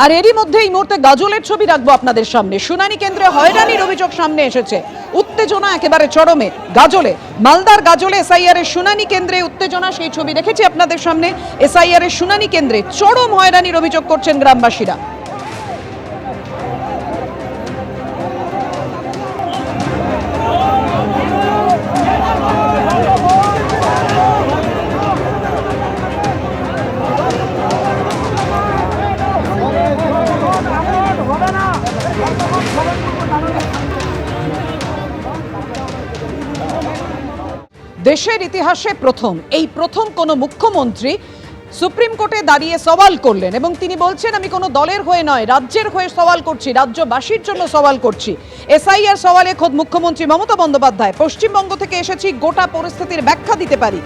আর এরই মধ্যে এই মুহূর্তে গাজলের ছবি রাখবো আপনাদের সামনে। শুনানি কেন্দ্রে হয়রানির অভিযোগ সামনে এসেছে, উত্তেজনা একেবারে চরমে গাজলে। মালদার গাজলে এসআইআর এর শুনানি কেন্দ্রে উত্তেজনা, সেই ছবি রেখেছি আপনাদের সামনে। এসআইআর এর শুনানি কেন্দ্রে চরম হয়রানির অভিযোগ করছেন গ্রামবাসীরা। দেশের ইতিহাসে প্রথম কোনো মুখ্যমন্ত্রী সুপ্রিম কোর্টে দাঁড়িয়ে সওয়াল করলেন এবং তিনি বলছেন আমি কোনো দলের হয়ে নয়, রাজ্যের হয়ে সওয়াল করছি, রাজ্যবাসীর জন্য সওয়াল করছি। এসআইআর সওয়ালে খোদ মুখ্যমন্ত্রী মমতা বন্দ্যোপাধ্যায়, পশ্চিমবঙ্গ থেকে এসেছি, গোটা পরিস্থিতির ব্যাখ্যা দিতে পারি।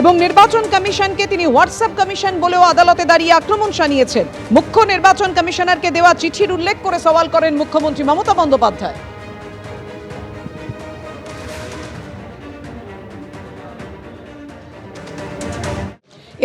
এবং নির্বাচন কমিশনকে তিনি হোয়াটসঅ্যাপ কমিশন বলেও আদালতে দাঁড়িয়ে আক্রমণ শানিয়েছেন। মুখ্য নির্বাচন কমিশনারকে দেওয়া চিঠির উল্লেখ করে সওয়াল করেন মুখ্যমন্ত্রী মমতা বন্দ্যোপাধ্যায়।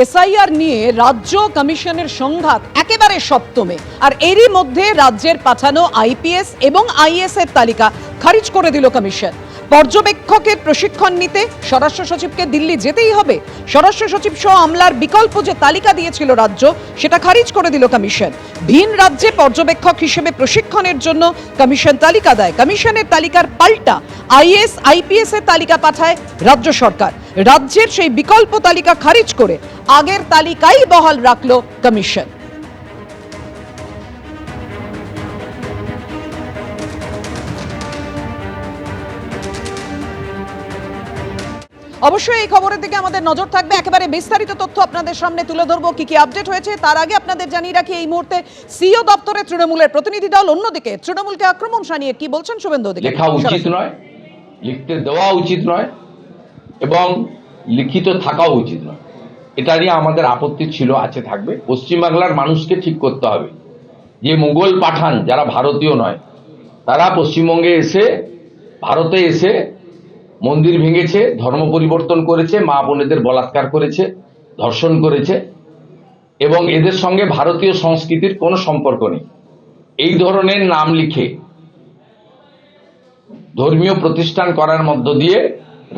এসআইআর নিয়ে রাজ্য কমিশনের সংঘাত একেবারে সপ্তমে, আর এরই মধ্যে রাজ্যের পাঠানো আইপিএস এবং আইএএস এর তালিকা খারিজ করে দিল কমিশন। পর্যবেক্ষকের প্রশিক্ষণ নিতে স্বরাষ্ট্র সচিবকে দিল্লি যেতেই হবে। স্বরাষ্ট্র সচিব সহ আমলার বিকল্প যে তালিকা দিয়েছিল রাজ্য, সেটা খারিজ করে দিল কমিশন। ভিন রাজ্যে পর্যবেক্ষক হিসেবে প্রশিক্ষণের জন্য কমিশন তালিকা দেয়, কমিশনের তালিকার পাল্টা আইএএস আইপিএস এর তালিকা পাঠায় রাজ্য সরকার। রাজ্যের সেই বিকল্প তালিকা খারিজ করে আগের তালিকাই বহাল রাখল কমিশন। অবশ্যই এই খবরের দিকে আমাদের নজর থাকবে, একেবারে বিস্তারিত তথ্য আপনাদের সামনে তুলে ধরবো। কি কি আপডেট হয়েছে তার আগে আপনাদের জানিয়ে রাখি, এই মুহূর্তে সিও দপ্তরে তৃণমূলের প্রতিনিধি দল, অন্যদিকে তৃণমূলকে আক্রমণ শানিয়ে কি বলছেন শুভেন্দু অধিকারী। লেখা উচিত নয়, লিখতে দেওয়া উচিত নয় এবং লিখিত থাকাও উচিত নয়, এটা নিয়ে আমাদের আপত্তি ছিল, আছে, থাকবে। পশ্চিমবাংলার মানুষকে ঠিক করতে হবে যে মুঘল পাঠান যারা ভারতীয় নয়, তারা পশ্চিমবঙ্গে এসে, ভারতে এসে মন্দির ভেঙেছে, ধর্ম পরিবর্তন করেছে, মা বোনেদের বলাৎকার করেছে, ধর্ষণ করেছে এবং এদের সঙ্গে ভারতীয় সংস্কৃতির কোনো সম্পর্ক নেই। এই ধরনের নাম লিখে ধর্মীয় প্রতিষ্ঠান করার মধ্য দিয়ে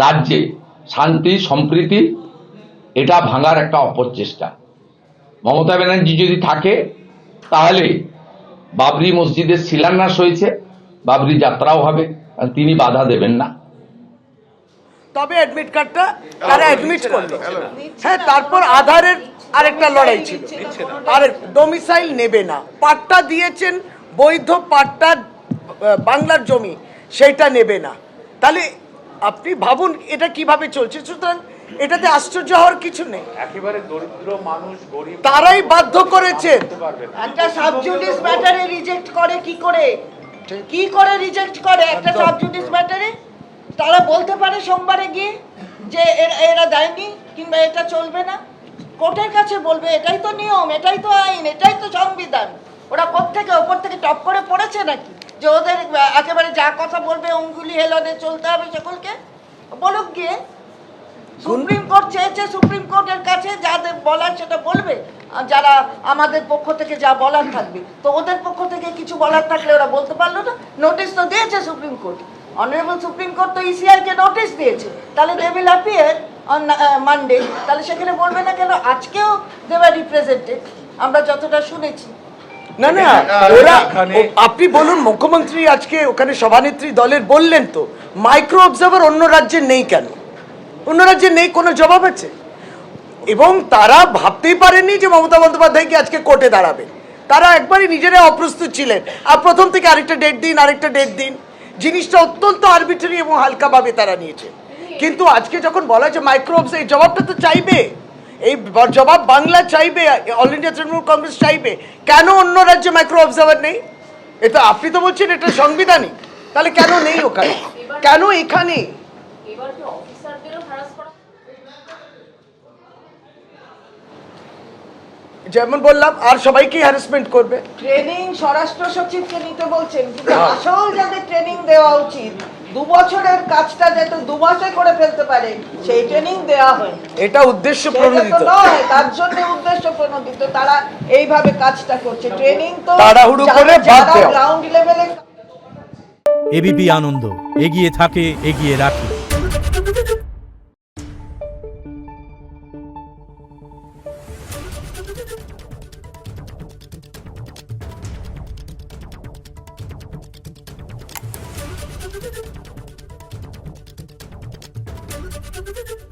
রাজ্যে শান্তি সম্প্রীতি এটা ভাঙার একটা অপচেষ্টা। মমতা ব্যানার্জি যদি থাকে তাহলে বাবরি মসজিদের শিলান্যাস হয়েছে, বাবরি যাত্রাও হবে, তিনি বাধা দেবেন না। তবে অ্যাডমিট কার্ডটা তারা অ্যাডমিট করলো, হ্যাঁ, তারপর আধারের আরেকটা লড়াই ছিল, আর ডোমিসাইল নেবে না, পাট্টা দিয়েছেন বৈধ পাট্টা বাংলার জমি, সেইটা নেবে না। তাহলে আপনি ভাবুন এটা কিভাবে চলছে। সুতরাং এটাতে আশ্চর্য হওয়ার কিছু নেই, একেবারে দরিদ্র মানুষ, গরিব, তারাই বাধ্য করেছে। একটা সাবজুডিস ম্যাটারে রিজেক্ট করে কি করে রিজেক্ট করে একটা সাবজুডিস ম্যাটারে? তারা বলতে পারে সোমবারে গিয়ে যে এরা দেয়নি কিংবা এটা চলবে না, কোর্টের কাছে বলবে। এটাই তো নিয়ম, এটাই তো আইন, এটাই তো সংবিধান। ওরা কোত্থেকে ওপর থেকে টপ করে পড়েছে নাকি যে ওদের একেবারে যা কথা বলবে অঙ্গুলি হেলনে চলতে হবে সকলকে? বলুক গিয়ে। সুপ্রিম কোর্ট চেয়েছে, সুপ্রিম কোর্টের কাছে যাদের বলার সেটা বলবে, যারা আমাদের পক্ষ থেকে যা বলার থাকবে। তো ওদের পক্ষ থেকে কিছু বলার থাকলে ওরা বলতে পারলো না? নোটিশ তো দিয়েছে supreme court, honourable supreme court তো ইসিআইকে নোটিশ দিয়েছে, তাহলে they will appear on Monday. তাহলে সেখানে বলবে না কেন? আজকেও দে ওয়্যার রিপ্রেজেন্টেড, আমরা যতটা শুনেছি। না না, ওরা, আপনি বলুন, মুখ্যমন্ত্রী আজকে ওখানে সভানেত্রী দলের বললেন তো মাইক্রো অবজার্ভার অন্য রাজ্যে নেই কেন? অন্য রাজ্যে নেই, কোনো জবাব আছে? এবং তারা ভাবতেই পারেননি যে মমতা বন্দ্যোপাধ্যায় কি আজকে কোর্টে দাঁড়াবে। তারা একবারই নিজেরা অপ্রস্তুত ছিলেন, আর প্রথম থেকে আরেকটা ডেট দিন, আরেকটা ডেট দিন, জিনিসটা অত্যন্ত আরবিট্রারি এবং হালকাভাবে তারা নিয়েছে। কিন্তু আজকে যখন বলা হয়েছে মাইক্রো অবজার্ভার, এই জবাবটা তো চাইবে, এই জবাব বাংলা চাইবে, অল ইন্ডিয়া তৃণমূল কংগ্রেস চাইবে। কেন অন্য রাজ্যে মাইক্রো অবজার্ভার নেই? এটা আপনি তো বলছেন এটা সাংবিধানিক, তাহলে কেন নেই ওখানে, কেন এখানে? যেমন বললাম, আর সবাইকেই হ্যারাসমেন্ট করবে। ট্রেনিং স্বরাষ্ট্র সচিবকে নিতে বলছেন, কিন্তু আসল যাদের ট্রেনিং দেওয়া উচিত 2 বছরের কাজটা যাতে 2 মাসে করে ফেলতে পারে সেই ট্রেনিং দেওয়া হয়। এটা উদ্দেশ্য সেটা প্রণোদিত। তো নয়, তার জন্য উদ্দেশ্য প্রণোদিত, তারা এইভাবে কাজটা করছে। ট্রেনিং তো তাড়াহুড়ো করে বাদ দেওয়া। গ্রাউন্ড লেভেলে। এবিপি আনন্দ, এগিয়ে থাকে, এগিয়ে রাখে। Thank you.